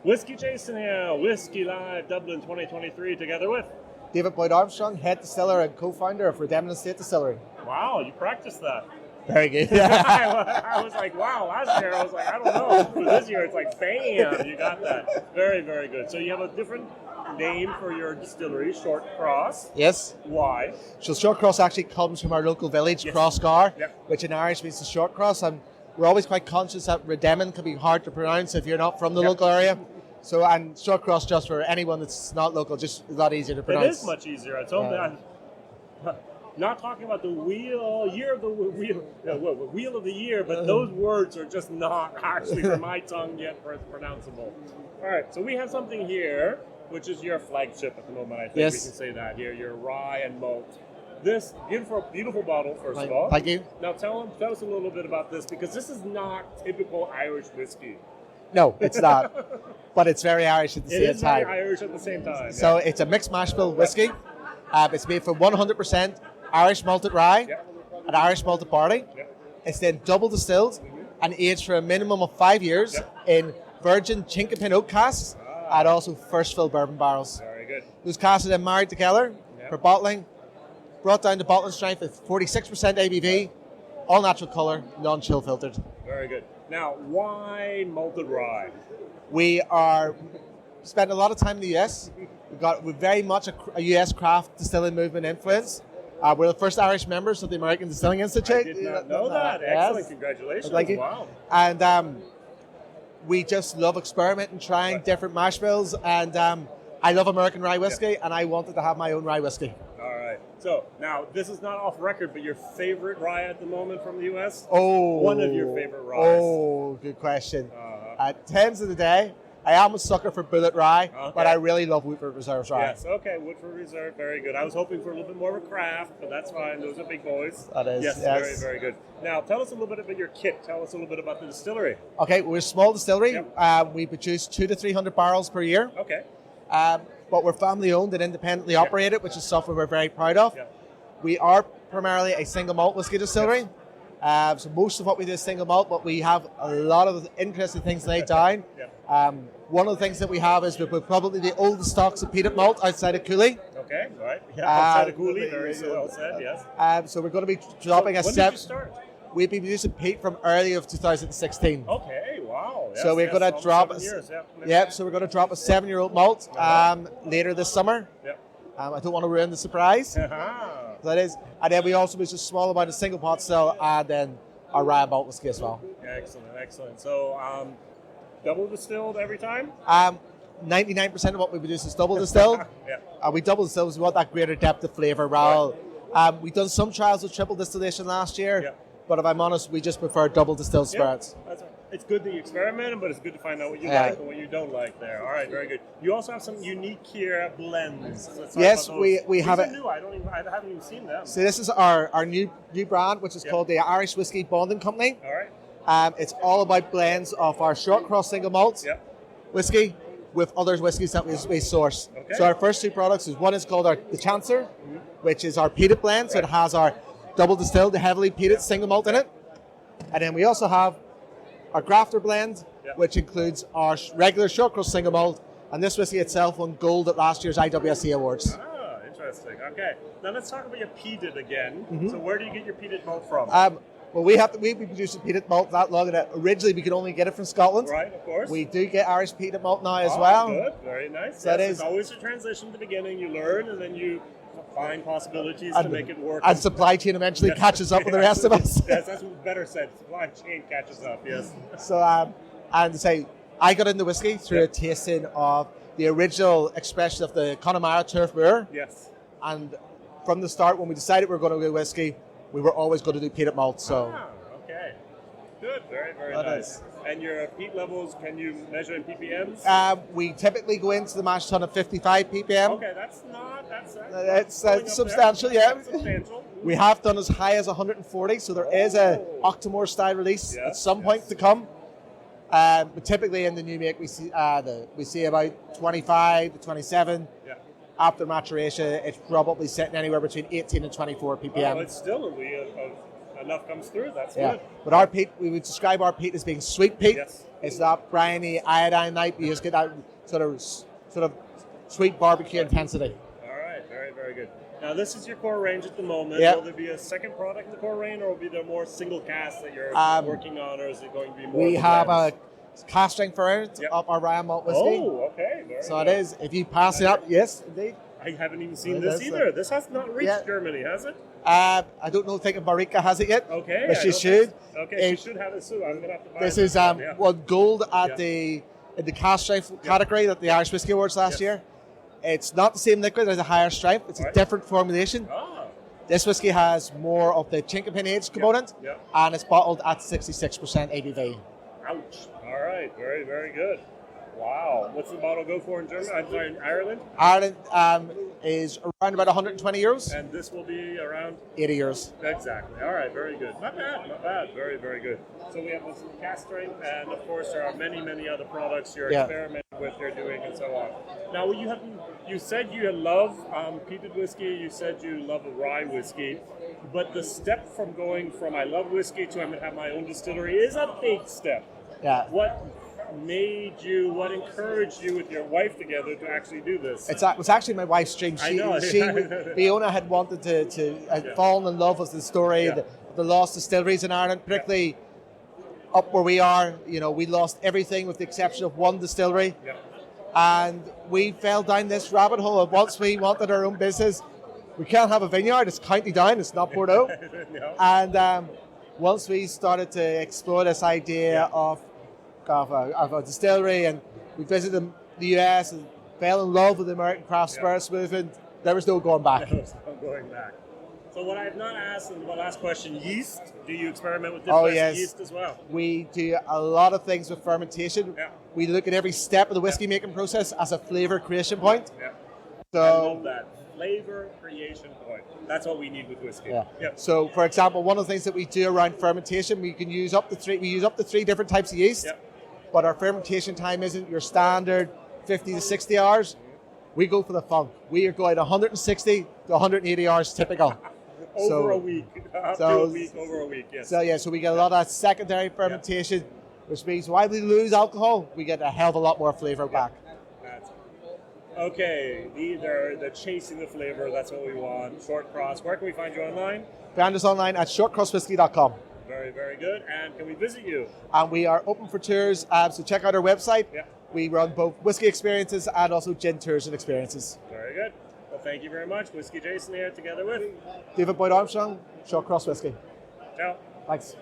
WhiskyJason here, Whiskey Live Dublin 2023, together with... David Boyd-Armstrong, head distiller and co-founder of Rademon Distillery. Wow, you practiced that. Very good. I was like, wow, last year I was like, I don't know. But this year it's like, bam, you got that. Very, very good. So you have a different name for your distillery, Shortcross. Yes. Why? So Shortcross actually comes from our local village, Yes. Crossgar, Yep. which in Irish means the short cross. And we're always quite conscious that Rademon can be hard to pronounce if you're not from the Yep. local area. So, and Shortcross, just for anyone that's not local, just a lot easier to pronounce. It is much easier. It's only... not talking about the year of the wheel of the year, but those words are just not actually for my tongue yet pronounceable. All right, so we have something here, which is your flagship at the moment. I think Yes. we can say that here. Your rye and malt. This beautiful bottle, first of all. Thank you. Now tell us a little bit about this, because this is not typical Irish whiskey. No, it's not. But it's very Irish at the It same is time. very Irish at the same time. So it's a mixed mash bill whiskey. It's made from 100% Irish malted rye and Irish malted barley. It's then double distilled and aged for a minimum of 5 years in virgin chinkapin oak casks and also first fill bourbon barrels. Very good. Those casks are then married together for bottling, brought down to bottling strength at 46% ABV, all natural colour, non-chill filtered. Very good. Now, why malted rye? We spent a lot of time in the US. We're very much a US craft distilling movement influence. We're the first Irish members of the American Distilling Institute. I did not know that. Excellent. Congratulations. Thank you. Wow. And we just love experimenting, trying different mash bills. And I love American rye whiskey, and I wanted to have my own rye whiskey. All right. So now this is not off record, but your favorite rye at the moment from the U.S. Oh, one of your favorite ryes. Oh, good question. At tens of the day, I am a sucker for Bullet Rye, but I really love Woodford Reserve's rye. Yes. Okay. Woodford Reserve. Very good. I was hoping for a little bit more of a craft, but that's fine. Those are big boys. That is. Yes. Very, very good. Now tell us a little bit about your kit. Tell us a little bit about the distillery. Okay, we're a small distillery. Yep. We produce 200 to 300 barrels per year. Okay. But we're family owned and independently operated, which is something we're very proud of. We are primarily a single malt whiskey distillery. So most of what we do is single malt, but we have a lot of interesting things laid down. One of the things that we have is we're probably the oldest stocks of peanut malt outside of Cooley. Okay, right. Yeah, outside of Cooley, very well said, yes. So we're going to be dropping when did you start? We've been producing peat from early of 2016. Okay, wow. Yes, so we're going to drop so we're going to drop a 7-year-old malt later this summer. I don't want to ruin the surprise. That is, and then we also produce a small amount of single pot still, and then our rye malt whiskey as well. Excellent, excellent. So double distilled every time? 99% of what we produce is double distilled. We double distill because we want that greater depth of flavour. We've done some trials with triple distillation last year, but if I'm honest, we just prefer double distilled spirits. That's right. It's good that you experiment, but it's good to find out what you like and what you don't like there. All right, very good. You also have some unique here blends. Yes, we have it. New. I haven't even seen them. So this is our new brand, which is called the Irish Whiskey Bonding Company. All right. It's all about blends of our Shortcross single malt whiskey with other whiskies that we source. Okay. So our first two products one is called the Chancer, which is our peated blend. So it has our double distilled, heavily peated single malt in it. And then we also have our Grafter blend, which includes our regular Shortcross single malt, and this whiskey itself won gold at last year's IWSC Awards. Ah, interesting. Okay, now let's talk about your peated again. So where do you get your peated malt from? Well, we've been producing peated malt that long, and originally we could only get it from Scotland. Right, of course. We do get Irish peated malt now as well. Good, very nice. So it's always a transition at the beginning. You learn, and then you find possibilities to make it work. And supply chain eventually catches up with the rest of us. Yes, that's better said. Supply chain catches up, yes. So, I got into whiskey through a tasting of the original expression of the Connemara Turf Moor. Yes. And from the start, when we decided we were going to do whiskey, we were always going to do peated malt. So. Okay. Good. Very, very nice. And your peat levels, can you measure in ppms? We typically go into the mash tun at 55 ppm. Okay, that's substantial, That's substantial. We have done as high as 140, so there is a Octomore style release at some point to come. But typically in the new make, we see about 25 to 27. After maturation, it's probably sitting anywhere between 18 and 24 ppm. It's still enough comes through. That's Yeah. good. But our peat, we would describe our peat as being sweet peat. Yes. It's not briny, iodine night. You just get that sort of sweet barbecue intensity. All right, very, very good. Now, this is your core range at the moment. Yeah. Will there be a second product in the core range, or will be there more single casks that you're working on, or is it going to be more? We have a cast strength variant of our Ryan malt whiskey. Oh, okay. Very so good. it is. If you pass it up, yes, indeed. I haven't even seen It this is, either. This has not reached yeah. Germany, has it? I don't know. I think Marika has it yet. Okay. but she should. Okay, she should have it soon. I'm gonna have to buy This it. is won gold at in the cast strength category at the Irish Whiskey Awards last year. It's not the same liquid. There's a higher strength. It's a different formulation. Ah. This whiskey has more of the chinkapin age component, and it's bottled at 66% ABV. Ouch. All right. Very, very good. Wow. What's the bottle go for in Germany? I'm sorry, in Ireland? Ireland is around about 120 euros. And this will be around? 80 euros. Exactly. All right. Very good. Not bad. Not bad. Very, very good. So we have this cast strength, and of course there are many, many other products you're experimenting with, you're doing, and so on. Now, you said you love peated whiskey. You said you love rye whiskey. But the step from going from I love whiskey to I'm going to have my own distillery is a big step. Yeah. What encouraged you with your wife together to actually do this? It was actually my wife's dream. Fiona had wanted to fall in love with the story of the lost distilleries in Ireland, particularly up where we are. You know, we lost everything with the exception of one distillery. Yeah. And we fell down this rabbit hole. And once we wanted our own business, we can't have a vineyard. It's County Down. It's not Bordeaux. No. And once we started to explore this idea of a distillery, and we visited the US and fell in love with the American craft spirits movement, there was no going back. There was no going back. So what I have not asked in the last question, yeast. Do you experiment with different yeast as well? We do a lot of things with fermentation. Yeah. We look at every step of the whiskey making process as a flavor creation point. Yeah. So, I love that. Flavor creation point. That's what we need with whiskey. Yeah. Yep. So, for example, one of the things that we do around fermentation, we use up to three different types of yeast. Yep. But our fermentation time isn't your standard 50 to 60 hours. We go for the funk. We are going 160 to 180 hours typical. Over a week. Over a week, yes. So we get a lot of secondary fermentation, which means while we lose alcohol, we get a hell of a lot more flavor back. Okay, they're chasing the flavor. That's what we want. Shortcross. Where can we find you online? Find us online at shortcrosswhiskey.com. Very, very good. And can we visit you? And we are open for tours, so check out our website. Yeah. We run both whiskey experiences and also gin tours and experiences. Very good. Well, thank you very much. WhiskyJason here together with David Boyd-Armstrong, Shortcross Whiskey. Ciao. Thanks.